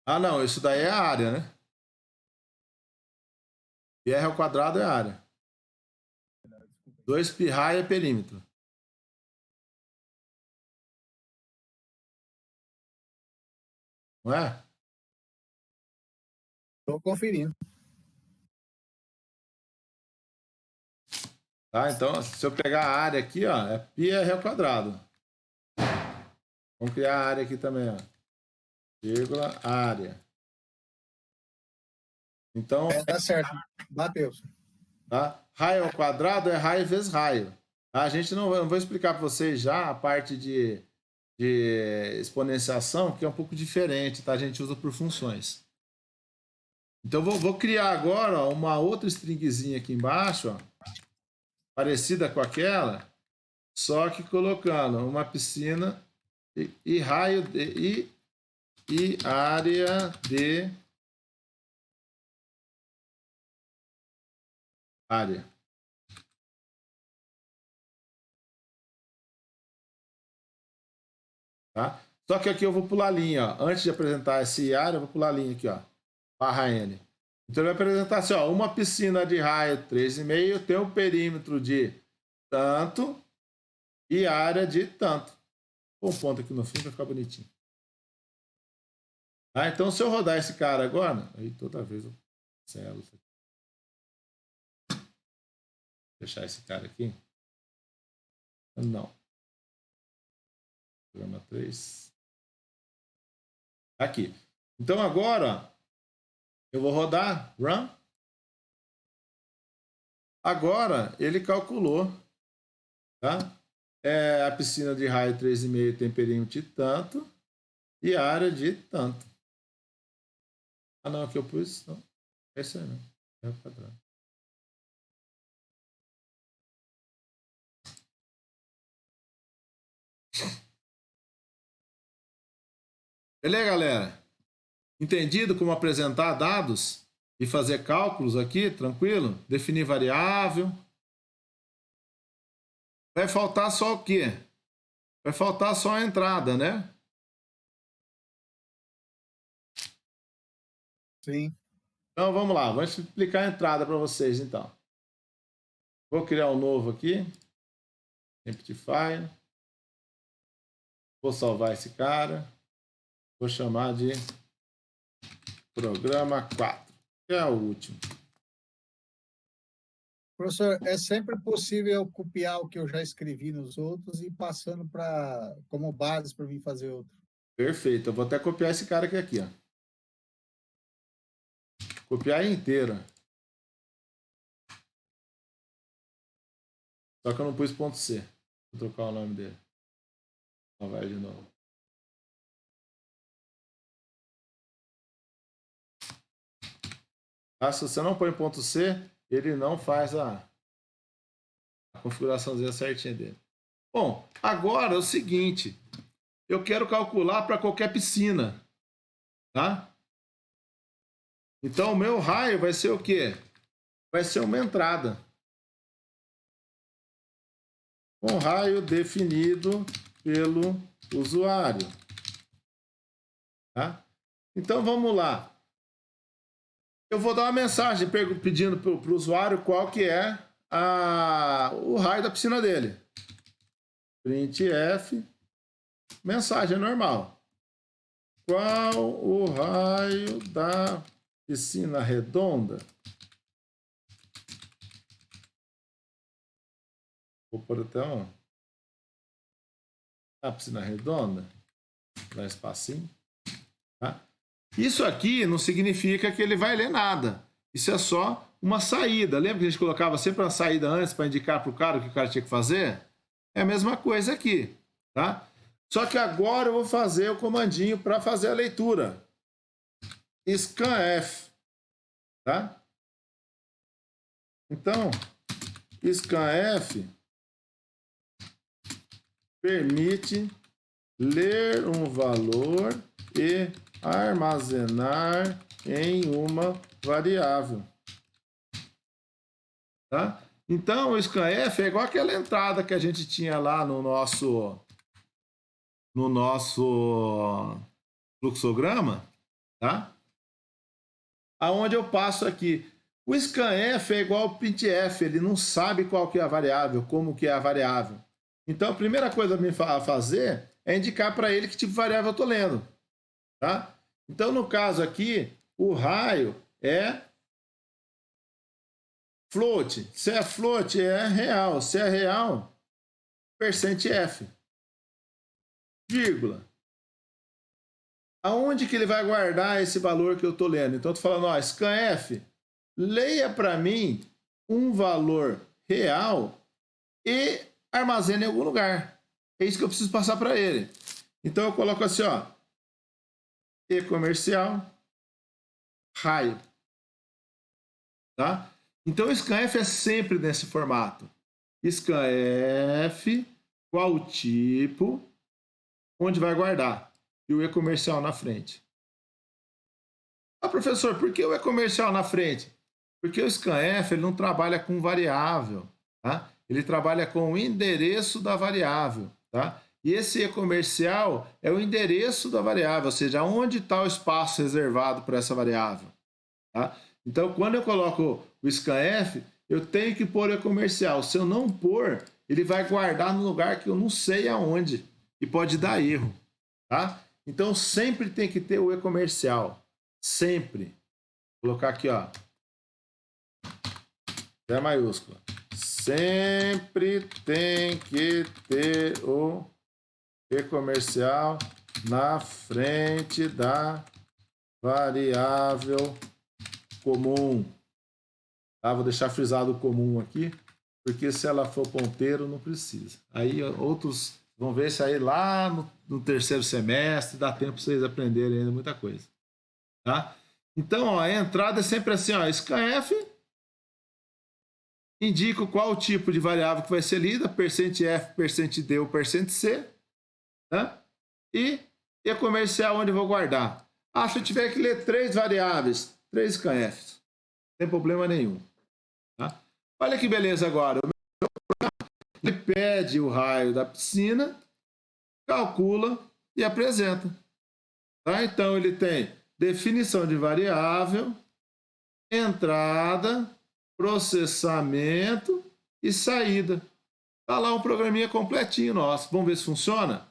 Ah, não. Isso daí é a área, né? Pi r ao quadrado é a área. 2π raio é perímetro. Não é? Estou conferindo. Tá? Então, se eu pegar a área aqui, ó, é π r ao quadrado. Vamos criar a área aqui também, ó. Vírgula, área. Então, Tá certo. Bateu. tá? Raio ao quadrado é raio vezes raio. A gente não vou explicar para vocês já a parte de exponenciação, que é um pouco diferente, tá? A gente usa por funções. Então, vou criar agora ó, uma outra stringzinha aqui embaixo, ó, parecida com aquela, só que colocando uma piscina e raio e área de área. Tá? Só que aqui eu vou pular a linha, ó. Antes de apresentar esse área, eu vou pular a linha aqui, ó. Barra N. Então ele vai apresentar assim, ó, uma piscina de raio 3,5 tem um perímetro de tanto e área de tanto. Vou um ponto aqui no fim para ficar bonitinho. Ah, então se eu rodar esse cara agora, aí toda vez eu cancelo isso aqui. Vou deixar esse cara aqui. Não. Programa 3. Aqui. Então agora eu vou rodar run. Agora ele calculou, tá? A piscina de raio 3,5 tem perímetro de tanto e área de tanto. Ah, não, aqui eu pus. Não, é isso aí, não. É o padrão. Beleza, galera? Entendido como apresentar dados e fazer cálculos aqui, tranquilo? Definir variável. Vai faltar só o quê? Vai faltar só a entrada, né? Sim. Então vamos lá, vou explicar a entrada para vocês então. Vou criar um novo aqui. Empty file. Vou salvar esse cara. Vou chamar de programa 4, que é o último. Professor, é sempre possível copiar o que eu já escrevi nos outros e ir passando como base para mim fazer outro. Perfeito, eu vou até copiar esse cara aqui, ó. Copiar inteiro. Só que eu não pus ponto .c. Vou trocar o nome dele. Então vai de novo. Ah, se você não põe ponto .c, ele não faz a configuraçãozinha certinha dele. Bom, agora é o seguinte. Eu quero calcular para qualquer piscina. Tá? Então, o meu raio vai ser o quê? Vai ser uma entrada. Um raio definido pelo usuário. Tá? Então, vamos lá. Eu vou dar uma mensagem pedindo para o usuário qual que é o raio da piscina dele. Printf, mensagem normal. Qual o raio da piscina redonda? Vou pôr até a piscina redonda. Dá espacinho. Tá? Isso aqui não significa que ele vai ler nada. Isso é só uma saída. Lembra que a gente colocava sempre uma saída antes para indicar para o cara o que o cara tinha que fazer? É a mesma coisa aqui. Tá? Só que agora eu vou fazer o comandinho para fazer a leitura. Scanf. Tá? Então, scanf permite ler um valor e armazenar em uma variável. Tá? Então, o scanf é igual aquela entrada que a gente tinha lá no nosso fluxograma, tá? Aonde eu passo aqui. O scanf é igual ao printf, ele não sabe qual que é a variável, como que é a variável. Então, a primeira coisa a fazer é indicar para ele que tipo de variável eu estou lendo. Tá? Então, no caso aqui, o raio é float. Se é float, é real. Se é real, %f. Vírgula. Aonde que ele vai guardar esse valor que eu estou lendo? Então, eu estou falando, ó, scanf, leia para mim um valor real e armazena em algum lugar. É isso que eu preciso passar para ele. Então eu coloco assim, ó, e comercial, raio, tá? Então o scanf é sempre nesse formato. Scanf, qual o tipo, onde vai guardar, e o e-comercial na frente. Ah, professor, por que o e-comercial na frente? Porque o scanf ele não trabalha com variável, tá? Ele trabalha com o endereço da variável, tá? E esse e-comercial é o endereço da variável, ou seja, onde está o espaço reservado para essa variável, tá? Então, quando eu coloco o scanf, eu tenho que pôr o e-comercial. Se eu não pôr, ele vai guardar no lugar que eu não sei aonde e pode dar erro, tá? Então, sempre tem que ter o e-comercial. Sempre. Vou colocar aqui, ó. É maiúscula. Sempre tem que ter o e-comercial na frente da variável comum. Tá? Vou deixar frisado o comum aqui, porque se ela for ponteiro, não precisa. Aí outros vão ver isso aí lá no terceiro semestre, dá tempo para vocês aprenderem ainda muita coisa. Tá? Então, ó, a entrada é sempre assim, ó, scanf, indico qual o tipo de variável que vai ser lida, %f, %d ou %c, né? E comercial onde eu vou guardar. Ah, se eu tiver que ler 3 variáveis, 3 scanfs, não tem problema nenhum. Tá? Olha que beleza agora. Ele pede o raio da piscina, calcula e apresenta. Tá? Então, ele tem definição de variável, entrada, processamento e saída. Está lá um programinha completinho nosso. Vamos ver se funciona?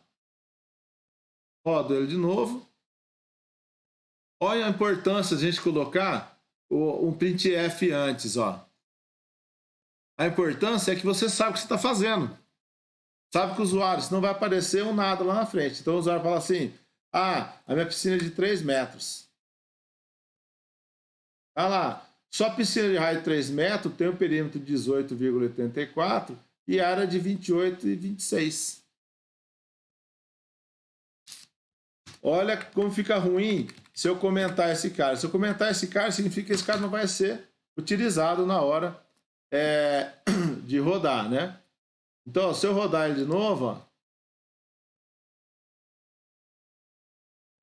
Rodo ele de novo. Olha a importância de a gente colocar um printf antes. Ó. A importância é que você sabe o que você está fazendo. Sabe que o usuário, senão vai aparecer um nada lá na frente. Então o usuário fala assim, ah, a minha piscina é de 3 metros. Olha lá, só piscina de raio de 3 metros tem um perímetro de 18,84 e área de 28,26. Olha como fica ruim se eu comentar esse cara. Se eu comentar esse cara, significa que esse cara não vai ser utilizado na hora de rodar, né? Então, se eu rodar ele de novo, ó.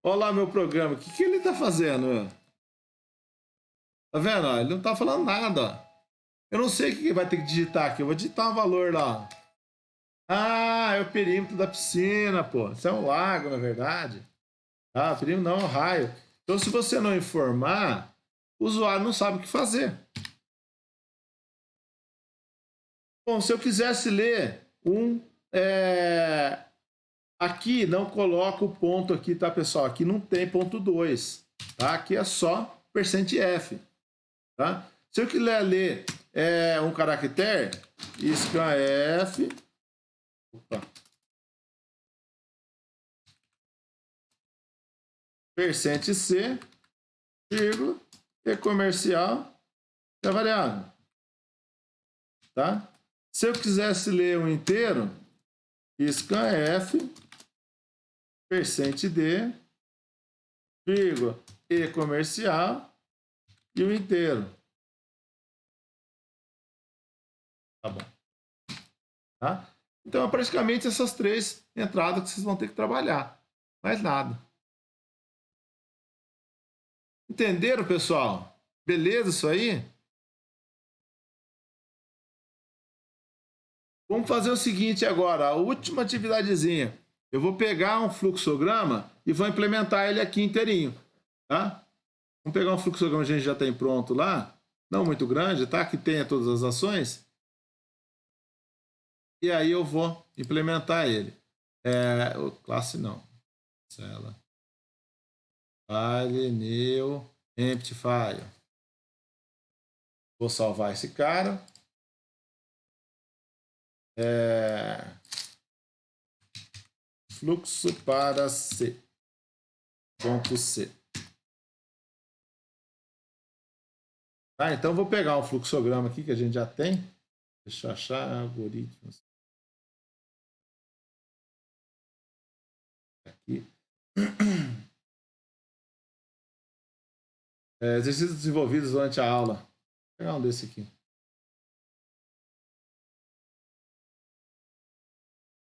Olha lá meu programa. O que ele está fazendo? Tá vendo? Ele não está falando nada. Eu não sei o que vai ter que digitar aqui. Eu vou digitar um valor lá. Ah, é o perímetro da piscina, pô. Isso é um lago, na verdade. Ah, perímetro não, é um raio. Então, se você não informar, o usuário não sabe o que fazer. Bom, se eu quisesse ler aqui não coloca o ponto aqui, tá, pessoal? Aqui não tem ponto 2, tá? Aqui é só %f, tá? Se eu quiser ler um caractere, scanf, %c, vírgula, e comercial da variável, tá? Se eu quisesse ler um inteiro, scanf, %d, vírgula, e comercial e o inteiro. Tá bom. Tá? Então, é praticamente essas 3 entradas que vocês vão ter que trabalhar. Mais nada. Entenderam, pessoal? Beleza isso aí? Vamos fazer o seguinte agora, a última atividadezinha. Eu vou pegar um fluxograma e vou implementar ele aqui inteirinho, tá? Vamos pegar um fluxograma que a gente já tem pronto lá, não muito grande, tá? Que tenha todas as ações. E aí eu vou implementar ele. Classe não. Cela. File, new, empty file. Vou salvar esse cara. Fluxo para C. Ponto C. Tá, então vou pegar um fluxograma aqui que a gente já tem. Deixa eu achar algoritmos. aqui. Exercícios desenvolvidos durante a aula. Vou pegar um desse aqui.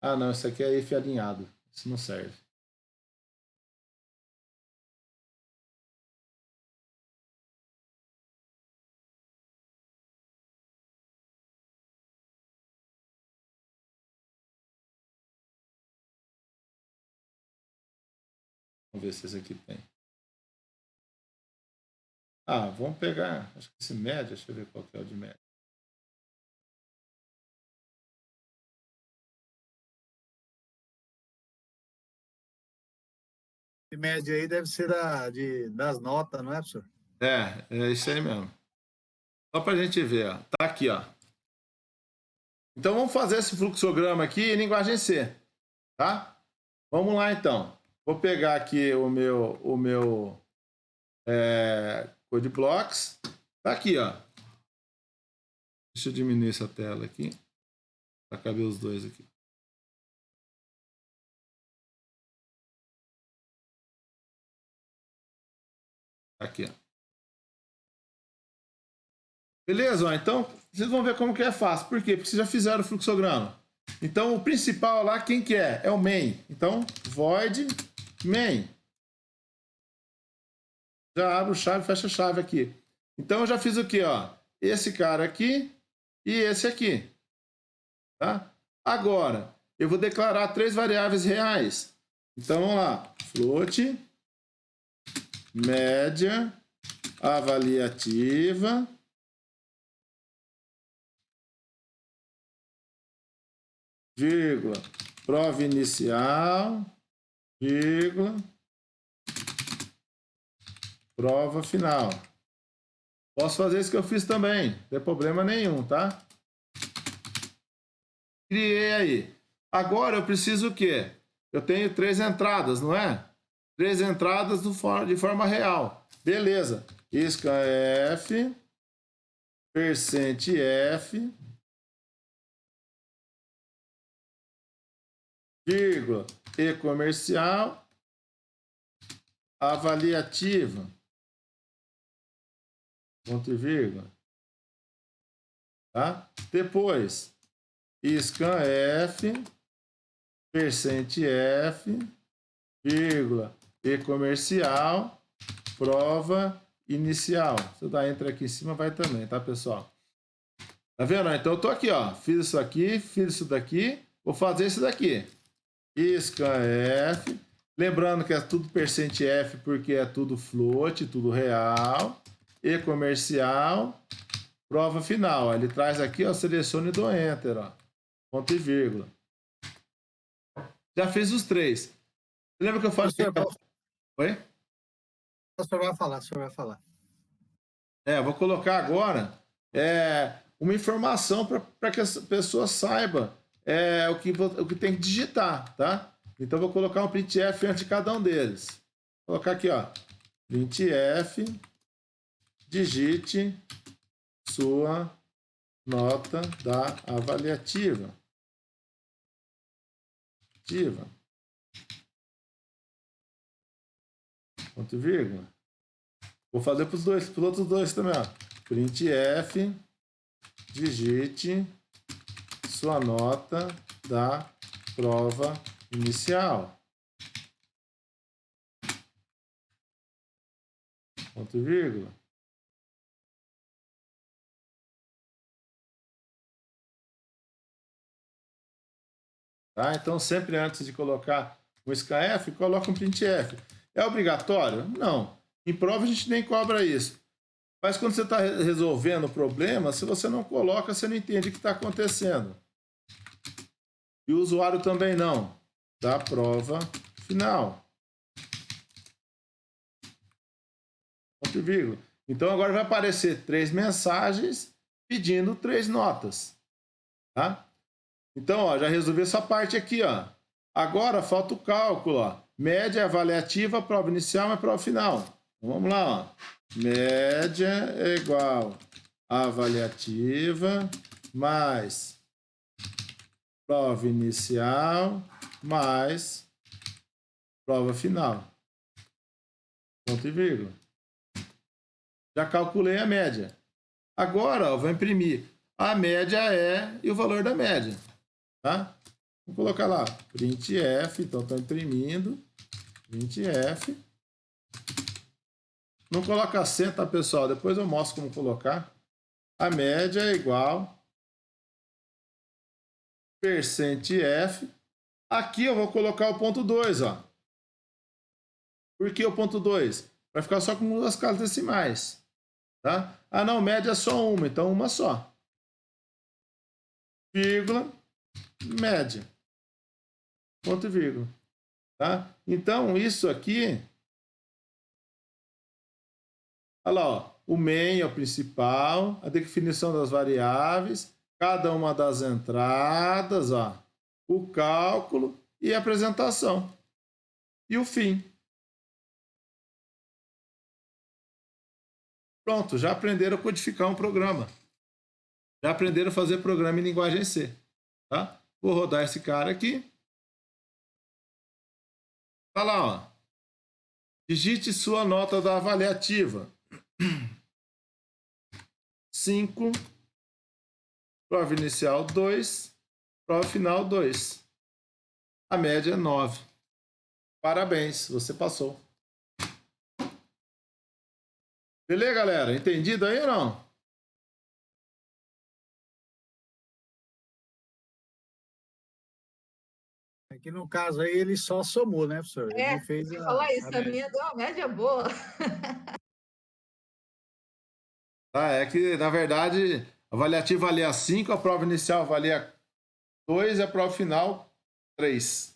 Ah, não, isso aqui é if alinhado. Isso não serve. Vamos ver se esse aqui tem. Ah, vamos pegar. Acho que esse média. Deixa eu ver qual que é o de média. Esse média aí deve ser das notas, não é, professor? É isso aí mesmo. Só para a gente ver, ó. Tá aqui, ó. Então vamos fazer esse fluxograma aqui em linguagem C, tá? Vamos lá então. Vou pegar aqui o meu code blocks. Tá aqui, ó. Deixa eu diminuir essa tela aqui para caber os dois aqui. Aqui, ó. Beleza? Ó, então, vocês vão ver como que é fácil. Por quê? Porque vocês já fizeram o fluxograma. Então, o principal lá, quem que é? É o main. Então, void main. Já abro chave, fecha chave aqui. Então, eu já fiz o quê? Ó? Esse cara aqui e esse aqui. Tá? Agora, eu vou declarar 3 variáveis reais. Então, vamos lá. Float, média, avaliativa, vírgula, prova inicial, vírgula, prova final. Posso fazer isso que eu fiz também, não tem problema nenhum, tá? Criei aí. Agora eu preciso o quê? Eu tenho 3 entradas, não é? 3 entradas de forma real. Beleza. Scanf, %f, vírgula, e comercial, avaliativa, ponto e vírgula. Tá? Depois, scanf, %f, vírgula, e comercial, prova inicial. Se eu dar enter aqui em cima, vai também, tá, pessoal? Tá vendo? Então, eu tô aqui, ó. Fiz isso aqui, fiz isso daqui. Vou fazer isso daqui. Scanf. Lembrando que é tudo %f, porque é tudo float, tudo real. E comercial. Prova final. Ó. Ele traz aqui, ó, selecione e dou enter, ó. Ponto e vírgula. Já fiz os 3. Lembra que eu falei? Oi? O senhor vai falar. Vou colocar agora uma informação para que a pessoa saiba o que tem que digitar, tá? Então, vou colocar um printf antes de cada um deles. Vou colocar aqui, ó, printf, digite sua nota da avaliativa. Ponto e vírgula. Vou fazer para os outros dois também, ó. Printf, digite sua nota da prova inicial. Ponto e vírgula. Tá? Então, sempre antes de colocar um scanf, coloca um printf. É obrigatório? Não. Em prova a gente nem cobra isso. Mas quando você está resolvendo o problema, se você não coloca, você não entende o que está acontecendo. E o usuário também não. Da prova final. Ponto e vírgula. Então agora vai aparecer 3 mensagens pedindo 3 notas. Tá? Então, ó, já resolvi essa parte aqui, ó. Agora falta o cálculo, ó. Média avaliativa, prova inicial e prova final. Então, vamos lá, ó. Média é igual a avaliativa mais prova inicial mais prova final. Ponto e vírgula. Já calculei a média. Agora, eu vou imprimir. A média e o valor da média. Tá? Vou colocar lá, printf, então estou imprimindo, printf. Não coloca acento, tá, pessoal? Depois eu mostro como colocar. A média é igual %f. Aqui eu vou colocar o ponto 2, ó. Por que o ponto 2? Vai ficar só com 2 casas decimais. Tá? Ah, não, média é só uma, então uma só. Vírgula, média. Ponto e vírgula. Tá? Então, isso aqui... Olha lá, ó. O main é o principal, a definição das variáveis, cada uma das entradas, ó, o cálculo e a apresentação. E o fim. Pronto, já aprenderam a codificar um programa. Já aprenderam a fazer programa em linguagem C. Tá? Vou rodar esse cara aqui. Tá lá, ó. Digite sua nota da avaliativa. 5, prova inicial 2, prova final 2. A média é 9. Parabéns, você passou. Beleza, galera? Entendido aí ou não? Aqui no caso aí ele só somou, né, professor? Ele não fez Falar isso, a média. minha deu uma média boa. Ah, é que, na verdade, a avaliativa valia 5, a prova inicial valia 2 e a prova final 3.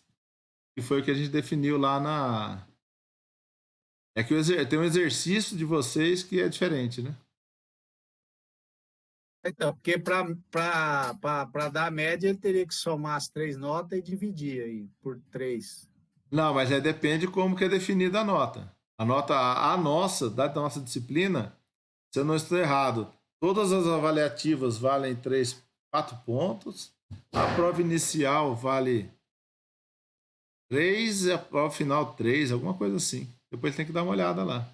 Que foi o que a gente definiu lá na... É que tem um exercício de vocês que é diferente, né? Então, porque para dar a média, ele teria que somar as 3 notas e dividir aí por 3. Não, mas aí depende como que é definida a nota. A nossa, da nossa disciplina, se eu não estou errado, todas as avaliativas valem 4 pontos, a prova inicial vale 3 e a prova final 3, alguma coisa assim. Depois tem que dar uma olhada lá.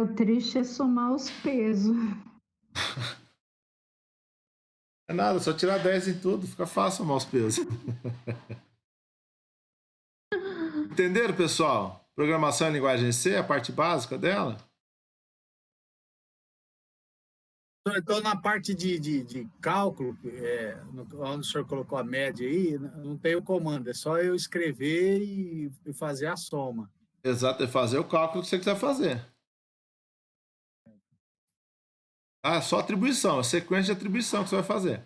O triste é somar os pesos. É nada, só tirar 10 em tudo, fica fácil arrumar os pesos. Entenderam, pessoal? Programação em linguagem C, a parte básica dela? Então, na parte de cálculo, onde o senhor colocou a média aí, não tem o comando, é só eu escrever e fazer a soma. Exato, é fazer o cálculo que você quiser fazer. Ah, só atribuição, a sequência de atribuição que você vai fazer.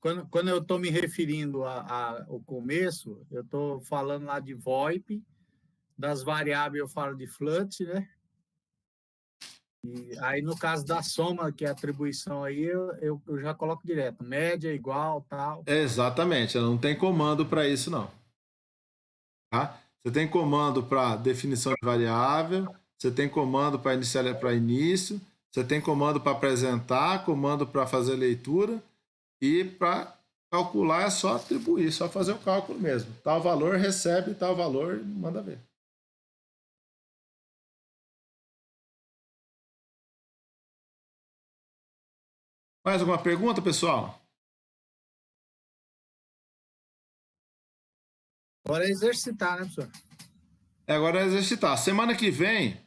Quando eu estou me referindo ao começo, eu estou falando lá de VoIP, das variáveis eu falo de FLUT, né? E aí, no caso da soma, que é a atribuição aí, eu já coloco direto, média, igual, tal. Exatamente, não tem comando para isso, não. Tá? Você tem comando para definição de variável, você tem comando para início, você tem comando para apresentar, comando para fazer leitura, e para calcular é só atribuir, só fazer o cálculo mesmo. Tal valor recebe, tal valor manda ver. Mais alguma pergunta, pessoal? Agora é exercitar, né, professor? Agora é exercitar. Semana que vem,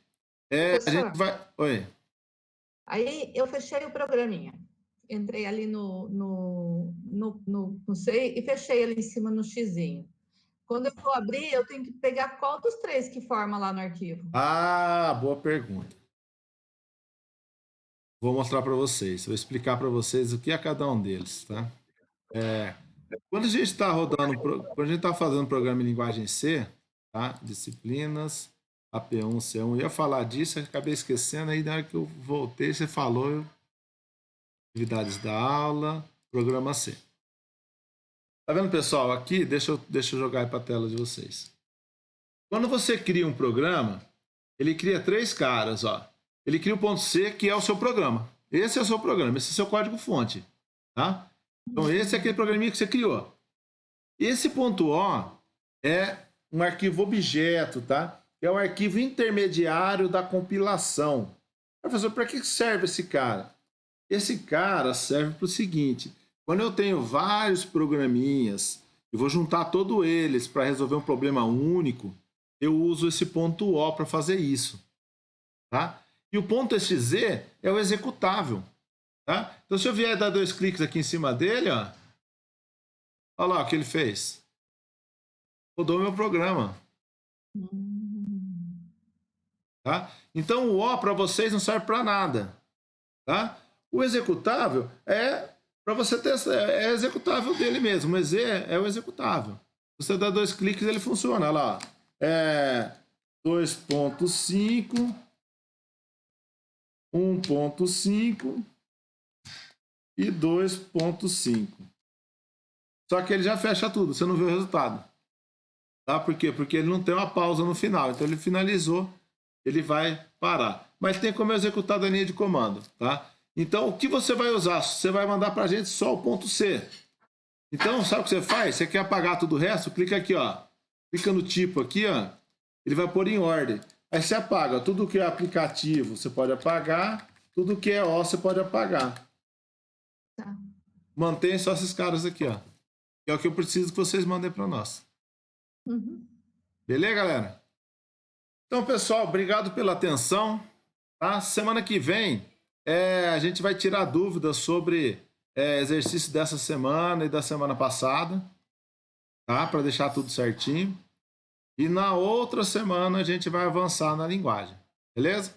a gente vai... Oi. Aí eu fechei o programinha. Entrei ali no sei e fechei ali em cima no xizinho. Quando eu for abrir, eu tenho que pegar qual dos 3 que forma lá no arquivo? Ah, boa pergunta. Vou mostrar para vocês, vou explicar para vocês o que é cada um deles, tá? Quando a gente está rodando, quando a gente está fazendo programa em linguagem C, tá? Disciplinas, AP1, C1, eu ia falar disso, eu acabei esquecendo, aí na hora que eu voltei, você falou, atividades da aula, programa C. Tá vendo, pessoal? Aqui, deixa eu jogar para a tela de vocês. Quando você cria um programa, ele cria 3 caras, ó. Ele cria o ponto C, que é o seu programa. Esse é o seu programa, esse é o seu código-fonte, tá? Então, esse é aquele programinha que você criou. Esse ponto O é um arquivo objeto, tá? É o arquivo intermediário da compilação. Professor, para que serve esse cara? Esse cara serve para o seguinte: quando eu tenho vários programinhas e vou juntar todos eles para resolver um problema único, eu uso esse ponto O para fazer isso, tá? E o ponto .exe é o executável, tá? Então, se eu vier dar 2 cliques aqui em cima dele, ó, olha lá o que ele fez. Rodou meu programa. Tá? Então, o O para vocês não serve para nada, tá? O executável é para você ter, é executável dele mesmo. O EZ é o executável. Você dá 2 cliques, ele funciona. Olha lá. 2.5, 1.5 e 2.5. Só que ele já fecha tudo, você não vê o resultado. Tá? Por quê? Porque ele não tem uma pausa no final. Então ele finalizou, ele vai parar. Mas tem como executar da linha de comando, tá? Então, o que você vai usar? Você vai mandar para a gente só o ponto C. Então, sabe o que você faz? Você quer apagar tudo o resto? Clica aqui, ó. Clica no tipo aqui, ó. Ele vai pôr em ordem. Aí você apaga. Tudo que é aplicativo, você pode apagar. Tudo que é O, você pode apagar. Tá. Mantém só esses caras aqui, ó. Que é o que eu preciso que vocês mandem para nós. Uhum. Beleza, galera? Então, pessoal, obrigado pela atenção. Tá? Semana que vem, a gente vai tirar dúvidas sobre exercício dessa semana e da semana passada, tá? Para deixar tudo certinho. E na outra semana a gente vai avançar na linguagem, beleza?